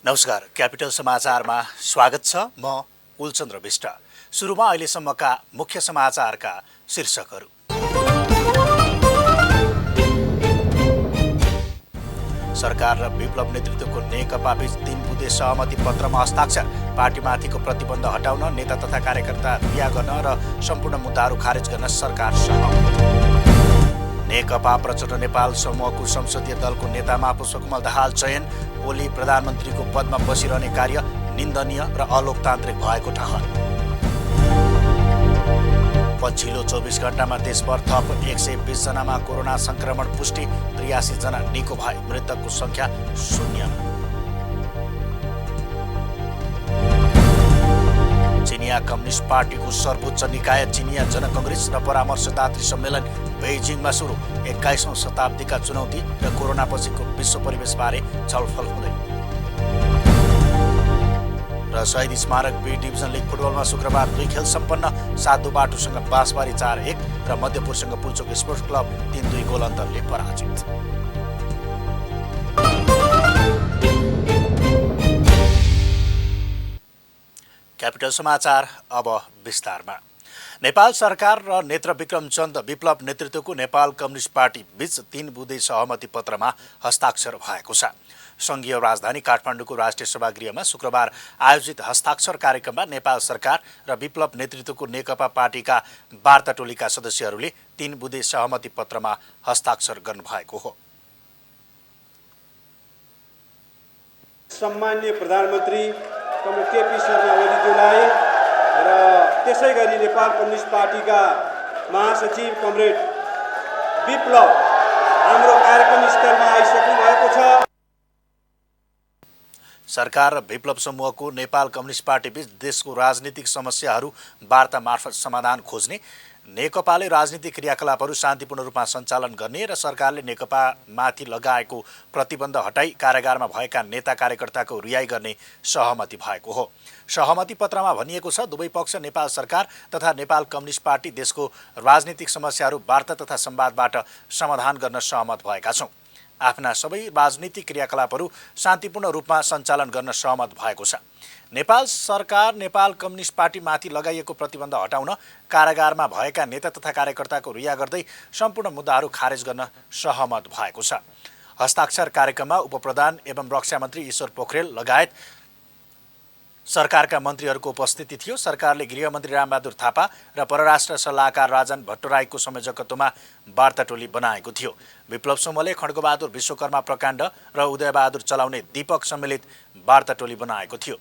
नमस्कार, क्यापिटल समाचारमा स्वागत छ। म कुलचन्द्र विष्ट। सुरुमा अहिलेसम्मका मुख्य समाचारका शीर्षकहरू। सरकार र विप्लव नेतृत्वको नेकपाबीच 3 बुँदे सहमति पत्रमा हस्ताक्षर। पार्टीमाथिको प्रतिबन्ध हटाउन, नेता तथा कार्यकर्ता रिहा गर्न र सम्पूर्ण मुद्दाहरू खारेज गर्न सरकार सहमत। नेकपा प्रचण्ड नेपाल समूहको संसदीय दलको नेतामा पुष्पकमल दाहाल चयन। ओली प्रधानमन्त्रीको पदमा बसिरहने कार्य निन्दनीय र अलोकतान्त्रिक भएको ठहर। पछिल्लो 24 घण्टामा देशभर थप 120 जनामा कोरोना संक्रमण पुष्टि। 83 जना निको भए। मृतकको संख्या 0। चिनिया कम्युनिस्ट पार्टीको सर्वोच्च निकाय चिनिया जनकङ्ग्रेस र परामर्शदात्री सम्मेलन बेइजिङमा सुरु। 21औं शताब्दीका चुनौती र कोरोना पछिको विश्व परिवेशबारे छलफल हुँदै। र शहीद स्मारक बी डिभिजन लिग फुटबलमा शुक्रबार 2 खेल सम्पन्न। साधु बाटोसँग बाँसबारी 4-1 र मध्यपुरसँग पुल्चोक स्पोर्ट्स क्लब 3-2 गोल अन्तरले पराजित। क्यापिटल समाचार अब विस्तारमा। नेपाल सरकार र नेत्र विक्रमचन्द विप्लव नेतृत्वको नेपाल कम्युनिस्ट पार्टी बीच 3 बुँदे सहमति पत्रमा हस्ताक्षर भएको छ। संघीय राजधानी काठमाडौँको राष्ट्रिय सभागृहमा शुक्रबार आयोजित हस्ताक्षर कार्यक्रममा नेपाल सरकार र विप्लव नेतृत्वको नेकपा पार्टीका वार्ता टोलीका सदस्यहरूले 3 बुँदे सहमति पत्रमा हस्ताक्षर गर्नुभएको हो। सम्माननीय प्रधानमन्त्री कमरेड केपी शर्मा ओलीज्यूलाई र त्यसै गरी नेपाल कम्युनिस्ट पार्टीका महासचिव कमरेड विप्लव हाम्रो कार्यक्रम स्थलमा आइसक्नु भएको छ। सरकार र विप्लव समूहको नेपाल कम्युनिस्ट पार्टीबीच देशको राजनीतिक समस्याहरू वार्ता मार्फत समाधान खोज्ने, नेकपाले राजनीतिक क्रियाकलापहरू शान्तिपूर्ण रूपमा सञ्चालन गर्ने र सरकारले नेकपामाथि लगाएको प्रतिबन्ध हटाई कारागारमा भएका नेता कार्यकर्ताको रिहाई गर्ने सहमति भएको हो। सहमति पत्रमा भनिएको छ, दुवै पक्ष नेपाल सरकार तथा नेपाल कम्युनिस्ट पार्टी देशको राजनीतिक समस्याहरू वार्ता तथा संवादबाट समाधान गर्न सहमत भएका छौँ। आफ्ना सबै राजनीतिक क्रियाकलापहरू शान्तिपूर्ण रूपमा सञ्चालन गर्न सहमत भएको छ। नेपाल सरकार नेपाल कम्युनिस्ट पार्टीमाथि लगाइएको प्रतिबन्ध हटाउन, कारागारमा भएका नेता तथा कार्यकर्ताको रिहा गर्दै सम्पूर्ण मुद्दाहरू खारेज गर्न सहमत भएको छ। हस्ताक्षर कार्यक्रममा उपप्रधान एवं रक्षा मन्त्री ईश्वर पोखरेल लगायत सरकारका मन्त्रीहरूको उपस्थिति थियो। सरकारले गृहमन्त्री रामबहादुर थापा र परराष्ट्र सल्लाहकार राजन भट्टराईको संयोजकत्वमा वार्ता टोली बनाएको थियो। विप्लव समूहले खड्गबहादुर विश्वकर्मा प्रकाण्ड र उदयबहादुर चलाउने दीपक सम्मिलित वार्ता टोली बनाएको थियो।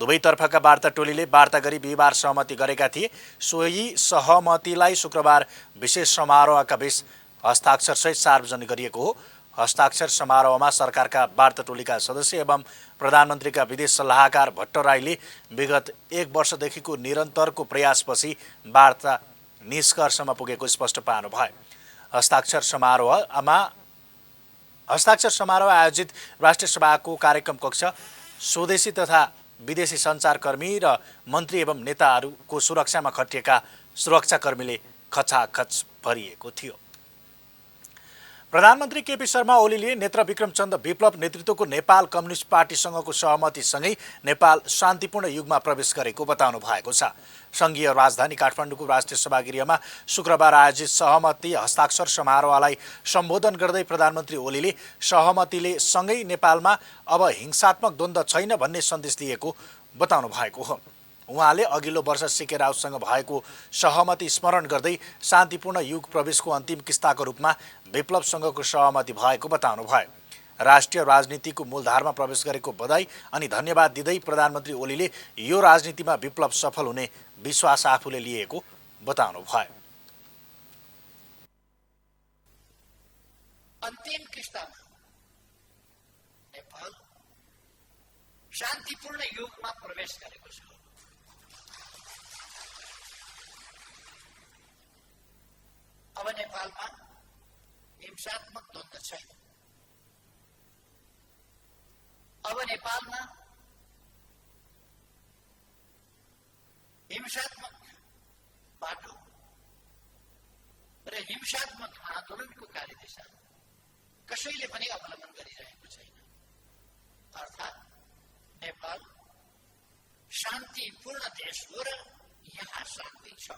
दुवैतर्फका वार्ता टोलीले वार्ता गरी बिहिबार सहमति गरेका थिए। सोही सहमतिलाई शुक्रबार विशेष समारोहका बीच हस्ताक्षरसहित सार्वजनिक गरिएको हो। हस्ताक्षर समारोहमा सरकारका वार्ता टोलीका सदस्य एवं प्रधानमन्त्रीका विदेश सल्लाहकार भट्टराईले विगत 1 वर्षदेखिको निरन्तरको प्रयासपछि वार्ता निष्कर्षमा पुगेको स्पष्ट पार्नुभयो। हस्ताक्षर समारोह आयोजित राष्ट्रिय सभाको कार्यक्रम कक्ष स्वदेशी तथा विदेशी सञ्चारकर्मी र मन्त्री एवं नेताहरूको सुरक्षामा खटिएका सुरक्षाकर्मीले खचाखच भरिएको थियो। प्रधानमन्त्री केपी शर्मा ओलीले नेत्र विक्रमचन्द विप्लव नेतृत्वको नेपाल कम्युनिस्ट पार्टीसँगको सहमतिसँगै नेपाल शान्तिपूर्ण युगमा प्रवेश गरेको बताउनु भएको छ। संघीय राजधानी काठमाडौँको राष्ट्रिय सभागृहमा शुक्रबार आयोजित सहमति हस्ताक्षर समारोहलाई सम्बोधन गर्दै प्रधानमन्त्री ओलीले सहमतिले सँगै नेपालमा अब हिंसात्मक द्वन्द्व छैन भन्ने सन्देश दिएको बताउनु भएको हो। उहाँले अघिल्लो वर्ष सिके राउतसँग भएको सहमति स्मरण गर्दै शान्तिपूर्ण युग प्रवेशको अन्तिम किस्ताको रूपमा विप्लवसँगको सहमति भएको बताउनु भयो। राष्ट्रिय राजनीतिको मूलधारमा प्रवेश गरेको बधाई अनि धन्यवाद दिँदै प्रधानमन्त्री ओलीले यो राजनीतिमा विप्लव सफल हुने विश्वास आफूले लिएको बताउनु भयो। अन्तिम किस्तामा नेपाल शान्तिपूर्ण युगमा प्रवेश गरेको छ। अब नेपालमा हिंसात्मक द्वन्द्व छैन। अब नेपालमा हिंसात्मक बाटो र हिंसात्मक आन्दोलनको कार्यदिशा कसैले पनि अवलम्बन गरिरहेको छैन। अर्थात् शान्तिपूर्ण देश हो र यहाँ शान्ति छ।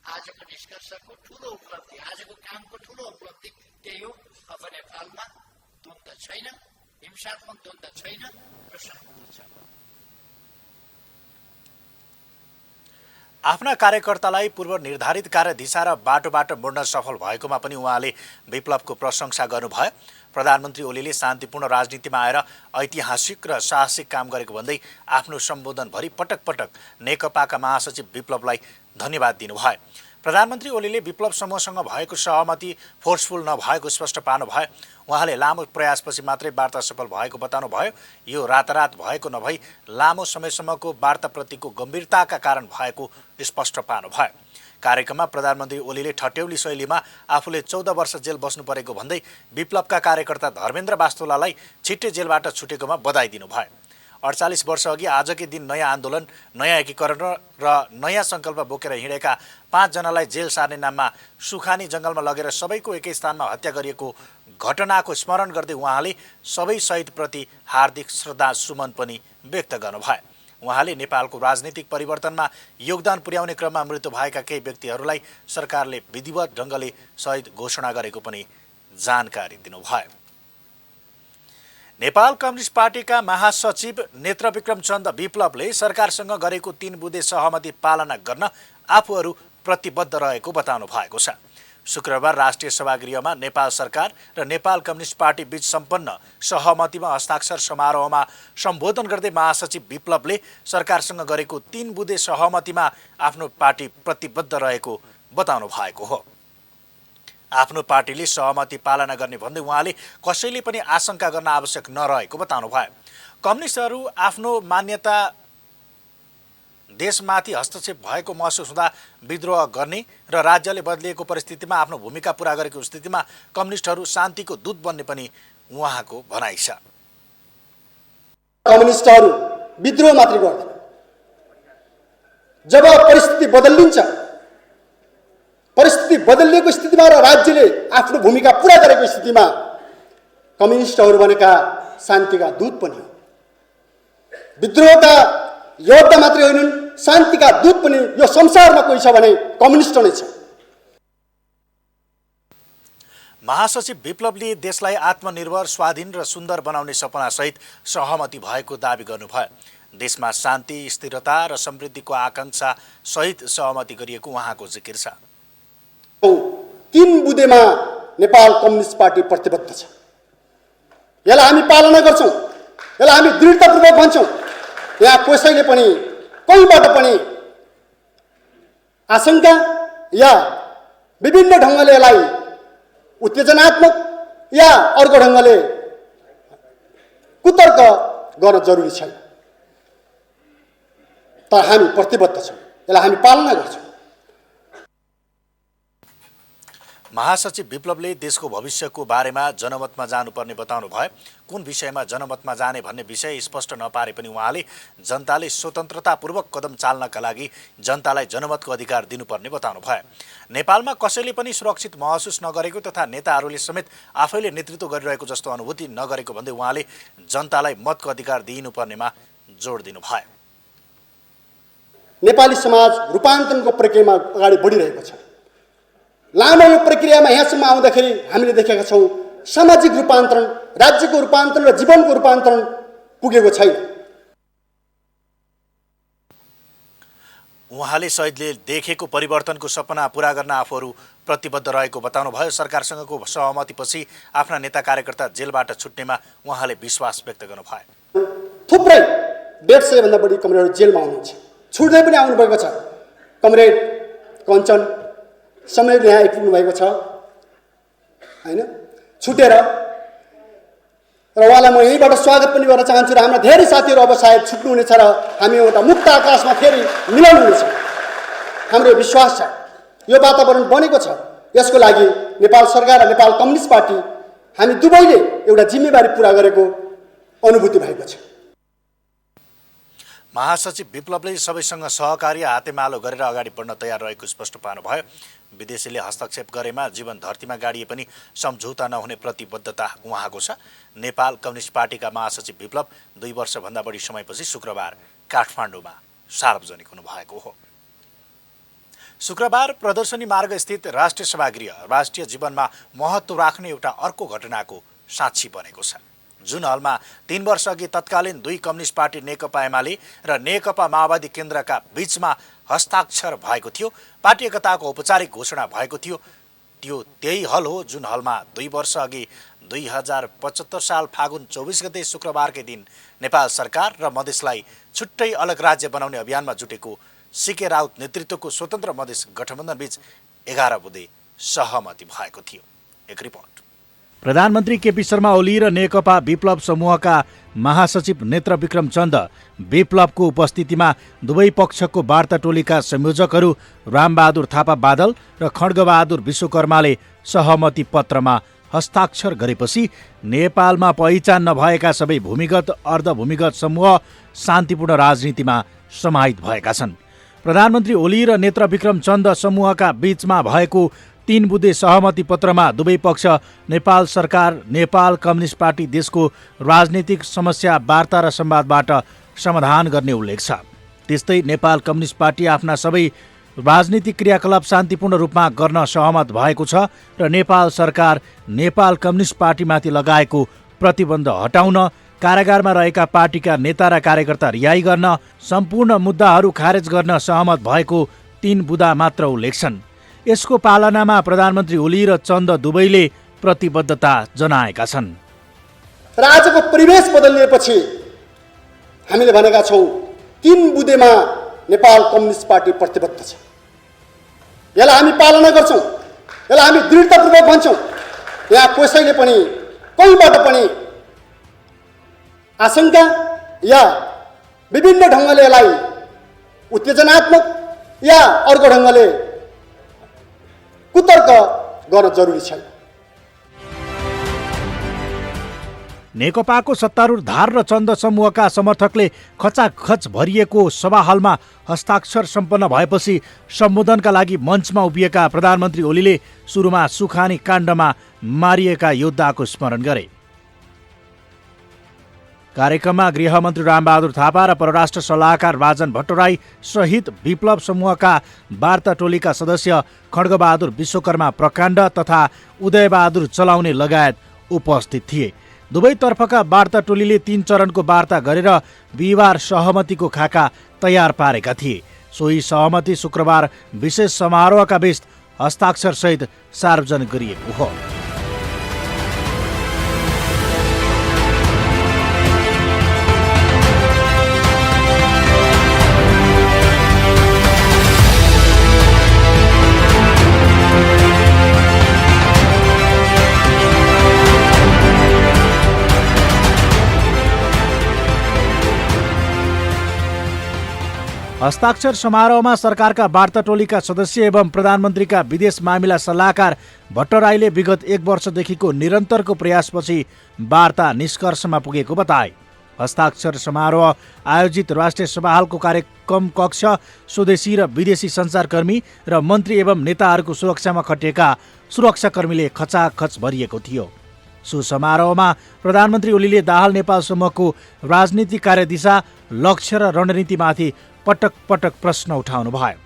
आजको निष्कर्षको ठुलो उपलब्धि, आजको कामको ठुलो उपलब्धि त्यही हो। अब नेपालमा द्वन्द्व छैन, हिंसात्मक द्वन्द्व छैन र शान्ति छ। आफ्ना कार्यकर्तालाई पूर्व निर्धारित कार्यदिशा र बाटोबाट मोड्न सफल भएकोमा पनि उहाँले विप्लवको प्रशंसा गर्नुभयो। प्रधानमन्त्री ओलीले शान्तिपूर्ण राजनीतिमा आएर ऐतिहासिक र साहसिक काम गरेको भन्दै आफ्नो सम्बोधनभरि पटक पटक नेकपाका महासचिव विप्लवलाई धन्यवाद दिनुभयो। प्रधानमन्त्री ओलीले विप्लव समूहसँग भएको सहमति फोर्सफुल नभएको स्पष्ट पार्नुभयो। उहाँले लामो प्रयासपछि मात्रै वार्ता सफल भएको बताउनुभयो। यो रातारात भएको नभई लामो समयसम्मको वार्ताप्रतिको गम्भीरताका कारण भएको स्पष्ट पार्नुभयो। कार्यक्रममा प्रधानमन्त्री ओलीले ठट्यौली शैलीमा आफूले 14 वर्ष जेल बस्नु परेको भन्दै विप्लवका कार्यकर्ता धर्मेन्द्र वास्तोलालाई छिट्टै जेलबाट छुटेकोमा बधाई दिनुभयो। 48 वर्ष अघि आजकै दिन नयाँ आन्दोलन, नयाँ एकीकरण र नयाँ सङ्कल्प बोकेर हिँडेका 5 जनालाई जेल सार्ने नाममा सुखानी जङ्गलमा लगेर सबैको एकै स्थानमा हत्या गरिएको घटनाको स्मरण गर्दै उहाँले सबै शहीदप्रति हार्दिक श्रद्धा सुमन पनि व्यक्त गर्नुभयो। उहाँले नेपालको राजनीतिक परिवर्तनमा योगदान पुर्याउने क्रममा मृत्यु भएका केही व्यक्तिहरूलाई सरकारले विधिवत ढङ्गले शहीद घोषणा गरेको पनि जानकारी दिनुभयो। नेपाल कम्युनिस्ट पार्टीका महासचिव नेत्रविक्रम चन्द विप्लवले सरकारसँग गरेको 3 बुँदे सहमति पालना गर्न आफूहरू प्रतिबद्ध रहेको बताउनु भएको छ। शुक्रबार राष्ट्रिय सभागृहमा नेपाल सरकार र नेपाल कम्युनिस्ट पार्टी बीच सम्पन्न सहमतिमा हस्ताक्षर समारोहमा सम्बोधन गर्दै महासचिव विप्लवले सरकारसँग गरेको 3 बुँदे सहमतिमा आफ्नो पार्टी प्रतिबद्ध रहेको बताउनु भएको हो। आफ्नो पार्टीले सहमति पालना गर्ने भन्दै उहाँले कसैले पनि आशंका गर्न आवश्यक नरहेको बताउनु भयो। कम्युनिस्टहरू आफ्नो मान्यता देशमाथि हस्तक्षेप भएको महसुस हुँदा विद्रोह गर्ने र राज्यले बदलिएको परिस्थितिमा आफ्नो भूमिका पुरा गरेको स्थितिमा कम्युनिस्टहरू शान्तिको दूत बन्ने पनि उहाँको भनाइ छ। कम्युनिस्टहरू विद्रोह मात्रै गर्दैन, जब परिस्थिति बदलिन्छ, परिस्थिति बदलिएको स्थितिमा र राज्यले आफ्नो भूमिका पुरा गरेको स्थितिमा कम्युनिस्टहरू भनेका शान्तिका दूत पनि हो। विद्रोहका योद्धा मात्रै होइनन्, शान्तिका दूत पनि यो संसारमा कोही छ भने कम्युनिस्ट नै छ। महासचिव विप्लवले देशलाई आत्मनिर्भर, स्वाधीन र सुन्दर बनाउने सपनासहित सहमति भएको दावी गर्नुभयो। देशमा शान्ति, स्थिरता र समृद्धिको आकांक्षा सहित सहमति गरिएको उहाँको जिकिर छ। 3 बुँदेमा नेपाल कम्युनिस्ट पार्टी प्रतिबद्ध छ। यसलाई हामी पालना गर्छौँ, यसलाई हामी दृढतापूर्वक भन्छौँ। यहाँ कसैले पनि कहीँबाट पनि आशंका या विभिन्न ढङ्गले यसलाई उत्तेजनात्मक या अर्को ढङ्गले कुतर्क गर्न जरुरी छैन। तर हामी प्रतिबद्ध छौँ, यसलाई हामी पालना गर्छौँ। महासचिव विप्लवले देशको भविष्यको बारेमा जनमतमा जानुपर्ने बताउनु भयो। कुन विषयमा जनमतमा जाने भन्ने विषय स्पष्ट नपारे पनि उहाँले जनताले स्वतन्त्रतापूर्वक कदम चाल्नका लागि जनतालाई जनमतको अधिकार दिनुपर्ने बताउनु भयो। नेपालमा कसैले पनि सुरक्षित महसुस नगरेको तथा नेताहरूले समेत आफैले नेतृत्व गरिरहेको जस्तो अनुभूति नगरेको भन्दै उहाँले जनतालाई मतको अधिकार दिइनुपर्नेमा जोड दिनुभयो। नेपाली समाज रूपान्तरणको प्रक्रियामा अगाडि बढिरहेको छ। लामो यो प्रक्रियामा यहाँसम्म आउँदाखेरि हामीले देखेका छौँ सामाजिक रूपान्तरण, राज्यको रूपान्तरण र जीवनको रूपान्तरण पुगेको छैन। उहाँले शहीदले देखेको परिवर्तनको सपना पूरा गर्न आफूहरू प्रतिबद्ध रहेको बताउनुभयो। सरकारसँगको सहमतिपछि आफ्ना नेता कार्यकर्ता जेलबाट छुट्नेमा उहाँले विश्वास व्यक्त गर्नुभयो। थुप्रै 150 भन्दा बढी कमरेडहरू जेलमा हुनुहुन्छ, छुट्दै पनि आउनुभएको छ। कमरेड कञ्चन समय यहाँ आइपुग्नु भएको छ हैन, छुटेर र उहाँलाई म यहीँबाट स्वागत पनि गर्न चाहन्छु र हाम्रा धेरै साथीहरू अब सायद छुट्नुहुनेछ र हामी एउटा मुक्त आकाशमा फेरि मिलाउनु हुनेछ। हाम्रो विश्वास छ, यो वातावरण बनेको छ। यसको लागि नेपाल सरकार र नेपाल कम्युनिस्ट पार्टी हामी दुवैले एउटा जिम्मेवारी पुरा गरेको अनुभूति भएको छ। महासचिव विप्लवले सबैसँग सहकार्य हातेमालो गरेर अगाडि बढ्न तयार रहेको स्पष्ट पार्नुभयो। विदेशीले हस्तक्षेप गरेमा जीवन धरतीमा गाडिए पनि सम्झौता नहुने प्रतिबद्धता उहाँको छ। नेपाल कम्युनिस्ट पार्टीका महासचिव विप्लव 2 वर्षभन्दा बढी समयपछि शुक्रबार काठमाडौँमा सार्वजनिक हुनुभएको हो। शुक्रबार प्रदर्शनी मार्ग स्थित राष्ट्रिय सभागृह राष्ट्रिय जीवनमा महत्त्व राख्ने एउटा अर्को घटनाको साक्षी बनेको छ। जुन हलमा 3 वर्ष अघि तत्कालीन 2 कम्युनिस्ट पार्टी नेकपा एमाले र नेकपा माओवादी केन्द्रका बीचमा हस्ताक्षर भएको थियो, पार्टी एकताको औपचारिक घोषणा भएको थियो, त्यो त्यही हल हो जुन हलमा 2 वर्ष अघि 2075 साल फागुन 24 गते शुक्रबारकै दिन नेपाल सरकार र मधेसलाई छुट्टै अलग राज्य बनाउने अभियानमा जुटेको सीके राउत नेतृत्वको स्वतन्त्र मधेस गठबन्धनबीच 11 बुँदे सहमति भएको थियो। एक रिपोर्ट। प्रधानमन्त्री केपी शर्मा ओली र नेकपा विप्लव समूहका महासचिव नेत्र विक्रम चन्द विप्लवको उपस्थितिमा दुवै पक्षको वार्ता टोलीका संयोजकहरू रामबहादुर थापा बादल र खड्गबहादुर विश्वकर्माले सहमति पत्रमा हस्ताक्षर गरेपछि नेपालमा पहिचान नभएका सबै भूमिगत अर्धभूमिगत समूह शान्तिपूर्ण राजनीतिमा समाहित भएका छन्। प्रधानमन्त्री ओली र नेत्र विक्रम चन्द समूहका बीचमा भएको 3 बुँदे सहमति पत्रमा दुवै पक्ष नेपाल सरकार, नेपाल कम्युनिस्ट पार्टी देशको राजनीतिक समस्या वार्ता र संवादबाट समाधान गर्ने उल्लेख छ। त्यस्तै नेपाल कम्युनिस्ट पार्टी आफ्ना सबै राजनीतिक क्रियाकलाप शान्तिपूर्ण रूपमा गर्न सहमत भएको छ र नेपाल सरकार नेपाल कम्युनिस्ट पार्टीमाथि लगाएको प्रतिबन्ध हटाउन, कारागारमा रहेका पार्टीका नेता र कार्यकर्ता रिहाई गर्न, सम्पूर्ण मुद्दाहरू खारेज गर्न सहमत भएको 3 बुँदा मात्र उल्लेख छन्। यसको पालनामा प्रधानमन्त्री ओली र चन्द दुवैले प्रतिबद्धता जनाएका छन्। र आजको परिवेश बदलिएपछि हामीले भनेका छौँ 3 बुँदेमा नेपाल कम्युनिस्ट पार्टी प्रतिबद्ध छ। यसलाई हामी पालना गर्छौँ, यसलाई हामी दृढतापूर्वक भन्छौँ। यहाँ कसैले पनि कहीँबाट पनि आशंका या विभिन्न ढङ्गले यसलाई उत्तेजनात्मक या अर्को ढङ्गले कुतर्क गर्न जरुरी छैन। नेकपाको सत्तारूढ धार र चन्द समूहका समर्थकले खचाखच भरिएको सभा हलमा हस्ताक्षर सम्पन्न भएपछि सम्बोधनका लागि मञ्चमा उभिएका प्रधानमन्त्री ओलीले सुरुमा सुखानी काण्डमा मारिएका योद्धाको स्मरण गरे। कार्यक्रममा गृहमन्त्री रामबहादुर थापा र परराष्ट्र सल्लाहकार राजन भट्टराई सहित विप्लव समूहका वार्ता टोलीका सदस्य खड्गबहादुर विश्वकर्मा प्रकाण्ड तथा उदयबहादुर चलाउने लगायत उपस्थित थिए। दुवैतर्फका वार्ता टोलीले 3 चरणको वार्ता गरेर बिहिबार सहमतिको खाका तयार पारेका थिए। सोही सहमति शुक्रबार विशेष समारोहका बीच हस्ताक्षरसहित सार्वजनिक गरिएको हो। हस्ताक्षर समारोहमा सरकारका वार्ता टोलीका सदस्य एवं प्रधानमन्त्रीका विदेश मामिला सल्लाहकार भट्टराईले विगत 1 वर्षदेखिको निरन्तरको प्रयासपछि वार्ता निष्कर्षमा पुगेको बताए। हस्ताक्षर समारोह आयोजित राष्ट्रिय सभाहालको कार्यक्रम कक्ष स्वदेशी र विदेशी सञ्चारकर्मी र मन्त्री एवं नेताहरूको सुरक्षामा खटिएका सुरक्षाकर्मीले खचाखच भरिएको थियो। सो समारोहमा प्रधानमन्त्री ओलीले दाहाल नेपाल समूहको राजनीतिक कार्यदिशा, लक्ष्य र रणनीतिमाथि पटक पटक प्रश्न उठाउनु भयो।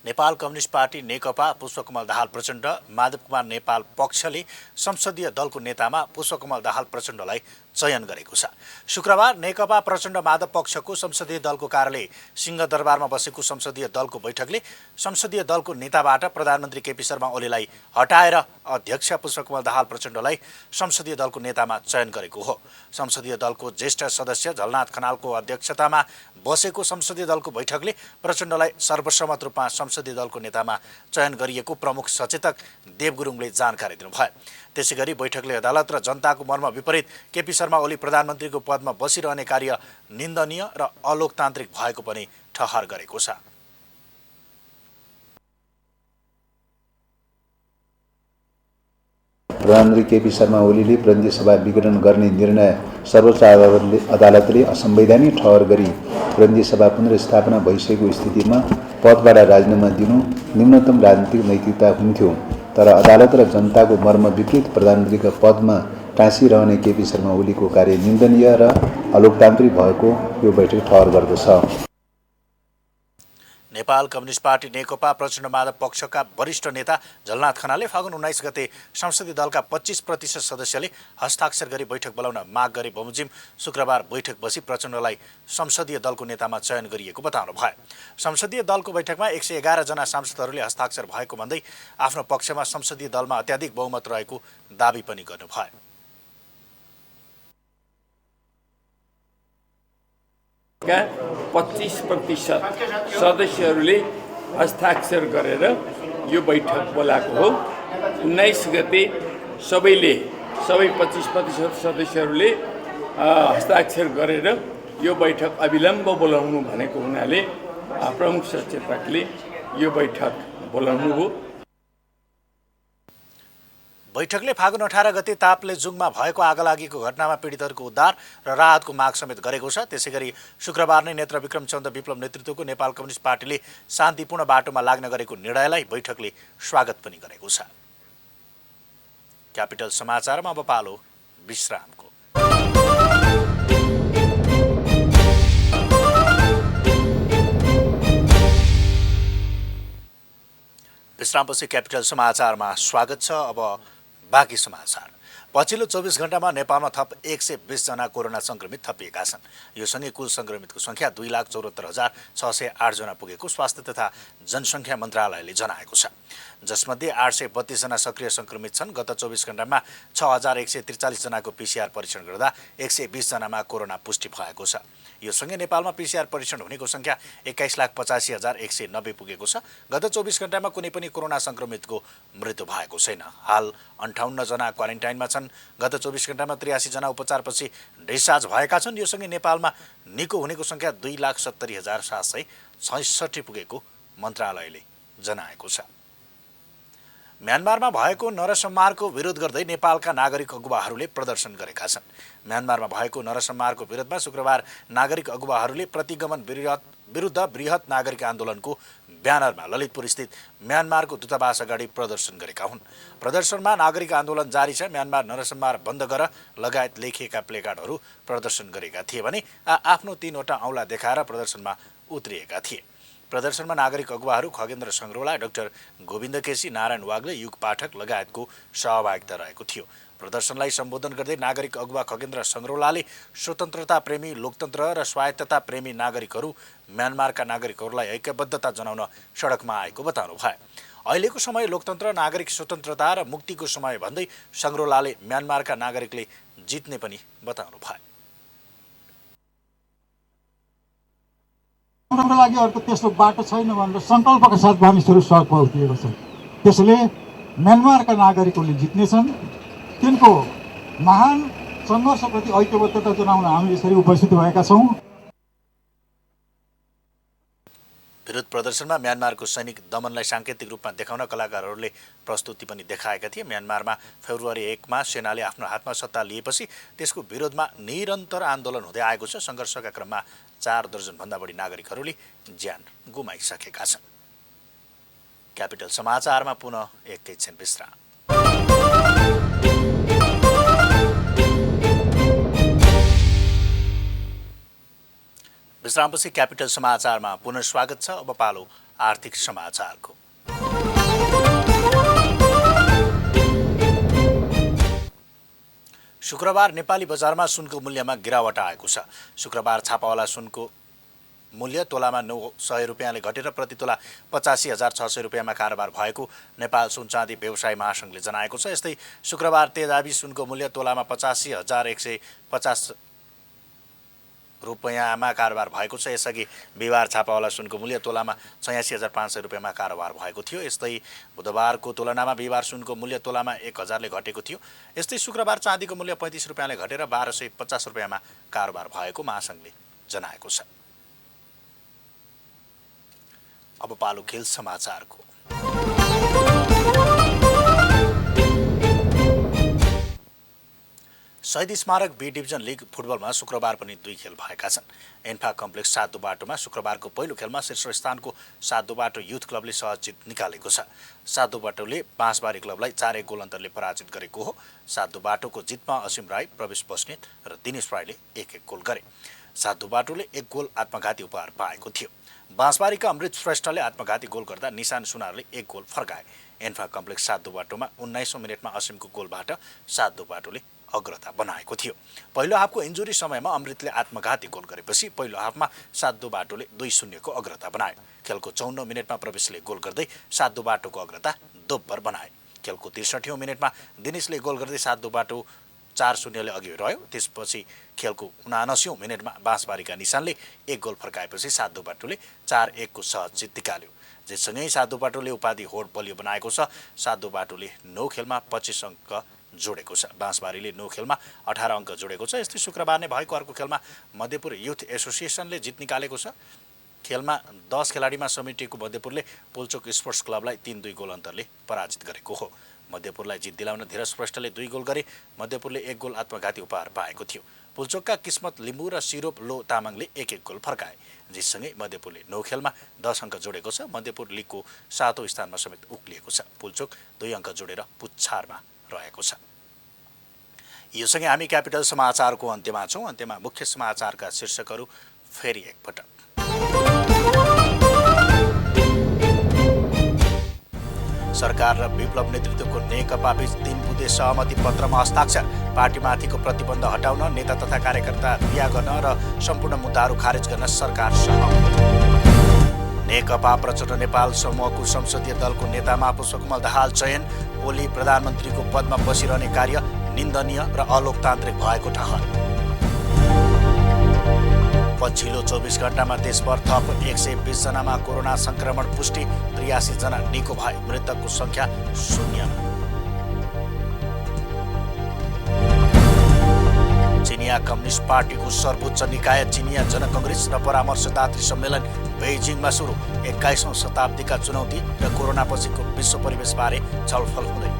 नेपाल कम्युनिस्ट पार्टी नेकपा पुष्पकमल दाहाल प्रचण्ड माधव कुमार नेपाल पक्षले संसदीय दलको नेतामा पुष्पकमल दाहाल प्रचण्डलाई चयन गरेको छ। शुक्रबार नेकपा प्रचण्ड माधव पक्षको संसदीय दलको कार्यालय सिंहदरबारमा बसेको संसदीय दलको बैठकले संसदीय दलको नेताबाट प्रधानमन्त्री केपी शर्मा ओलीलाई हटाएर अध्यक्ष पुष्पकमल दाहाल प्रचण्डलाई संसदीय दलको नेतामा चयन गरेको हो। संसदीय दलको ज्येष्ठ सदस्य झलनाथ खनालको अध्यक्षतामा बसेको संसदीय दलको बैठकले प्रचण्डलाई सर्वसम्मत रूपमा संसदीय दलको नेतामा चयन गरिएको प्रमुख सचेतक देव गुरुङले जानकारी दिनुभयो। त्यसैगरी बैठकले अदालत र जनताको मर्म विपरीत केपी शर्मा ओली प्रधानमन्त्रीको पदमा बसिरहने कार्य निन्दनीय र अलोकतान्त्रिक भएको पनि ठहर गरेको छ। प्रधानमन्त्री केपी शर्मा ओलीले प्रतिनिधि सभा विघटन गर्ने निर्णय सर्वोच्च अदालतले असंवैधानिक ठहर गरी प्रतिनिधि सभा पुनर्स्थापना भइसकेको स्थितिमा पदबाट राजीनामा दिनु न्यूनतम राजनीतिक नैतिकता हुन्थ्यो। तर अदालत र जनताको मर्म विपरीत प्रधानमन्त्रीका पदमा टाँसिरहने केपी शर्मा ओलीको कार्य निन्दनीय र अलोकतान्त्रिक भएको यो बैठक ठहर गर्दछ। नेपाल कम्युनिस्ट पार्टी नेकपा प्रचण्ड माधव पक्षका वरिष्ठ नेता झलनाथ खनालले फागुन 19 गते संसदीय दलका 25% सदस्यले हस्ताक्षर गरी बैठक बोलाउन माग गरे बमोजिम शुक्रबार बैठक बसी प्रचण्डलाई संसदीय दलको नेतामा चयन गरिएको बताउनु भयो। संसदीय दलको बैठकमा 111 जना सांसदहरूले हस्ताक्षर भएको भन्दै आफ्नो पक्षमा संसदीय दलमा अत्याधिक बहुमत रहेको दाबी पनि गर्नुभयो। 25% सदस्यहरूले हस्ताक्षर गरेर यो बैठक बोलाएको हो। 19 गते सबै 25% सदस्यहरूले हस्ताक्षर गरेर यो बैठक अविलम्ब बोलाउनु भनेको हुनाले प्रमुख सचेतकले यो बैठक बोलाउनु हो। बैठकले फागुन 18 गते ताप्लेजुङमा भएको आगलागीको घटनामा पीडितहरूको उद्धार र राहतको माग समेत गरेको छ। त्यसैगरी शुक्रबार नै नेत्र विक्रमचन्द्र विप्लव नेतृत्वको नेपाल कम्युनिस्ट पार्टीले शान्तिपूर्ण बाटोमा लाग्न गरेको निर्णयलाई बैठकले स्वागत पनि गरेको छ। क्यापिटल समाचारमा अब पालो विश्रामको। विश्रामपछि क्यापिटल समाचारमा स्वागत छ। अब बाँकी समाचार। पछिल्लो 24 घण्टामा नेपालमा थप 120 जना कोरोना संक्रमित थपिएका छन्। यो सँगै कुल संक्रमितको संख्या 2,74,608 जना पुगेको स्वास्थ्य तथा जनसङ्ख्या मन्त्रालयले जनाएको छ। जसमध्ये 832 जना सक्रिय संक्रमित छन्। गत 24 घण्टामा 6,143 जनाको पीसीआर परीक्षण गर्दा 120 जनामा कोरोना पुष्टि भएको छ। यो सँगै नेपालमा पीसीआर परीक्षण हुनेको संख्या 21,85,190 पुगेको छ। गत 24 घण्टामा कुनै पनि कोरोना संक्रमितको मृत्यु भएको छैन। हाल 58 जना क्वारेन्टाइनमा छन्। गत 24 घण्टामा 83 जना उपचारपछि डिस्चार्ज भएका छन्। यो सँगै नेपालमा निको हुनेको संख्या 2,70,766 पुगेको मन्त्रालयले जनाएको छ। म्यानमारमा भएको नरसंहारको विरोध गर्दै नेपालका नागरिक अगुवाहरूले प्रदर्शन गरेका छन्। म्यानमारमा भएको नरसंहारको विरोधमा शुक्रबार नागरिक अगुवाहरूले प्रतिगमन विरुद्ध बृहत नागरिक आन्दोलनको ब्यानरमा ललितपुर स्थित म्यानमारको दूतावास अगाडि प्रदर्शन गरेका हुन्। प्रदर्शनमा नागरिक आन्दोलन जारी छ, म्यानमार नरसंहार बन्द गर लगायत लेखिएका प्लेकार्डहरू प्रदर्शन गरेका थिए भने आफ्नो 3 वटा औँला देखाएर प्रदर्शनमा उत्रिएका थिए। प्रदर्शनमा नागरिक अगुवाहरू खगेन्द्र सङ्ग्रौला, डाक्टर गोविन्द केसी, नारायण वाग्ले, युग पाठक लगायतको सहभागिता रहेको थियो। प्रदर्शनलाई सम्बोधन गर्दै नागरिक अगुवा खगेन्द्र सङ्ग्रौलाले स्वतन्त्रता प्रेमी, लोकतन्त्र र स्वायत्तता प्रेमी नागरिकहरू म्यानमारका नागरिकहरूलाई ऐक्यबद्धता जनाउन सडकमा आएको बताउनु भयो। अहिलेको समय लोकतन्त्र, नागरिक स्वतन्त्रता र मुक्तिको समय भन्दै सङ्ग्रौलाले म्यानमारका नागरिकले जित्ने पनि बताउनु भयो। लागि अर्को त्यस्तो बाटो छैन भनेर सङ्कल्पका साथ मानिसहरू सडकमा उत्रिएको छ। त्यसैले म्यानमारका नागरिकहरूले जित्नेछन्। तिनको महान सङ्घर्षप्रति ऐक्यबद्धता जनाउन हामी यसरी उपस्थित भएका छौँ। विरोध प्रदर्शनमा म्यानमारको सैनिक दमनलाई साङ्केतिक रूपमा देखाउन कलाकारहरूले प्रस्तुति पनि देखाएका थिए। म्यानमारमा फेब्रुअरी 1 मा सेनाले आफ्नो हातमा सत्ता लिएपछि त्यसको विरोधमा निरन्तर आन्दोलन हुँदै आएको छ। सङ्घर्षका क्रममा 4 दर्जनभन्दा बढी नागरिकहरूले ज्यान गुमाइसकेका छन्। क्यापिटल समाचारमा पुनः एकैछिन विश्राम। विश्रामपछि क्यापिटल समाचारमा पुनः स्वागत छ। अब पालो आर्थिक समाचारको। शुक्रबार नेपाली बजारमा सुनको मूल्यमा गिरावट आएको छ। शुक्रबार छापावाला सुनको मूल्य तोलामा 900 रुपियाँले घटेर प्रति तोला 85,600 रुपियाँमा कारोबार भएको नेपाल सुन चाँदी व्यवसाय महासङ्घले जनाएको छ। यस्तै शुक्रबार तेजाबी सुनको मूल्य तोलामा 85,150 रुपियाँमा कारोबार भएको छ। यसअघि बिहिबार छापावाला सुनको मूल्य तोलामा 86,500 रुपियाँमा कारोबार भएको थियो। यस्तै बुधबारको तुलनामा बिहिबार सुनको मूल्य तोलामा 1,000ले घटेको थियो। यस्तै शुक्रबार चाँदीको मूल्य 35 रुपियाँले घटेर 1,250 रुपियाँमा कारोबार भएको महासङ्घले जनाएको छ। अब पालो खेल समाचारको। शहीद स्मारक बी डिभिजन लिग फुटबलमा शुक्रबार पनि 2 खेल भएका छन्। एन्फा कम्प्लेक्स सातो बाटोमा शुक्रबारको पहिलो खेलमा शीर्ष स्थानको सातो बाटो युथ क्लबले सहज जित निकालेको छ। सातो बाटोले बाँसबारी क्लबलाई 4-1 गोल अन्तरले पराजित गरेको हो। सातो बाटोको जितमा असीम राई, प्रवेश बस्नेत र दिनेश राईले 1-1 गोल गरे। सातो बाटोले 1 गोल आत्मघाती उपहार पाएको थियो। बाँसबारीका अमृत श्रेष्ठले आत्मघाती गोल गर्दा निशान सुनारले 1 गोल फर्काए। एन्फा कम्प्लेक्स सातो बाटोमा 19औं मिनेटमा असीमको गोलबाट सातो बाटोले अग्रता बनाएको थियो। पहिलो हाफको इन्जुरी समयमा अमृतले आत्मघाती गोल गरेपछि पहिलो हाफमा सातो बाटोले 2-0 को अग्रता बनायो। खेलको 54औं मिनेटमा प्रवेशले गोल गर्दै सातो बाटोको अग्रता दोब्बर बनाए। खेलको 63औं मिनेटमा दिनेशले गोल गर्दै सातो बाटो 4-0 ले अघि रह्यो। त्यसपछि खेलको 79औं मिनेटमा बाँसबारीका निशानले 1 गोल फर्काएपछि सातो बाटोले 4-1 को सहज जित निकाल्यो। जेसँगै सातो बाटोले उपाधि होड बलियो बनाएको छ। सातो बाटोले 9 खेलमा 25 अङ्क जोडेको छ। बाँसबारीले 9 खेलमा 18 अङ्क जोडेको छ। यस्तै शुक्रबार नै भएको अर्को खेलमा मध्यपुर युथ एसोसिएसनले जित निकालेको छ। खेलमा 10 खेलाडीमा समेटिएको मध्यपुरले पुल्चोक स्पोर्ट्स क्लबलाई 3-2 गोल अन्तरले पराजित गरेको हो। मध्यपुरलाई जित दिलाउन धीरज श्रेष्ठले 2 गोल गरे। मध्यपुरले 1 गोल आत्मघाती उपहार पाएको थियो। पुल्चोकका किस्मत लिम्बू र सिरोप लो तामाङले 1-1 गोल फर्काए। जितसँगै मध्यपुरले 9 खेलमा 10 अङ्क जोडेको छ। मध्यपुर लिगको 7औं स्थानमा समेत उक्लिएको छ। पुल्चोक 2 अङ्क जोडेर पुच्छारमा रहेको छ। यो सँगै हामी क्यापिटल समाचारको अन्त्यमा छौँ। अन्त्यमा मुख्य समाचारका शीर्षकहरू फेरि एकपटक। सरकार र विप्लव नेतृत्वको नेकपा बीच 3 बुँदे सहमति पत्रमा हस्ताक्षर। पार्टीमाथिको प्रतिबन्ध हटाउन, नेता तथा कार्यकर्ता रिहा गर्न र सम्पूर्ण मुद्दाहरू खारेज गर्न सरकार सहमत। नेकपा प्रचण्ड नेपाल समूहको संसदीय दलको नेतामा पुष्पकमल दाहाल चयन। ओली प्रधानमन्त्रीको पदमा बसिरहने कार्य निन्दनीय र अलोकतान्त्रिक भएको ठहर। पछिल्लो 24 घण्टामा देशभर थप 120 जनामा कोरोना संक्रमण पुष्टि। 83 जना निको भए। मृतकको संख्या 0। चिनिया कम्युनिस्ट पार्टीको सर्वोच्च निकाय चिनिया जनकङ्ग्रेस र परामर्शदात्री सम्मेलन बेइजिङमा सुरु। 21औं शताब्दीका चुनौती र कोरोना पछिको विश्व परिवेशबारे छलफल हुँदै।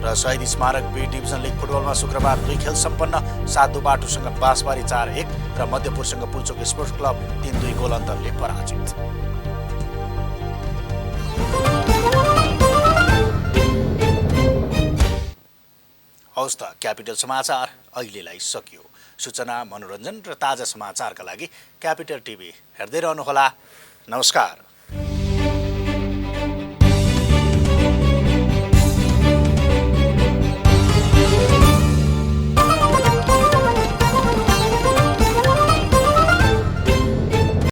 र शहीद स्मारक बी डिभिजन लिग फुटबलमा शुक्रबार 2 खेल सम्पन्न। सातो बाटोसँग बाँसबारी 4-1 र मध्यपुरसँग पुल्चोक स्पोर्ट्स क्लब 3-2 गोल अन्तरले पराजित। हवस् त, क्यापिटल समाचार अहिलेलाई सकियो। सूचना, मनोरञ्जन र ताजा समाचारका लागि क्यापिटल टिभी हेर्दै रहनुहोला। नमस्कार।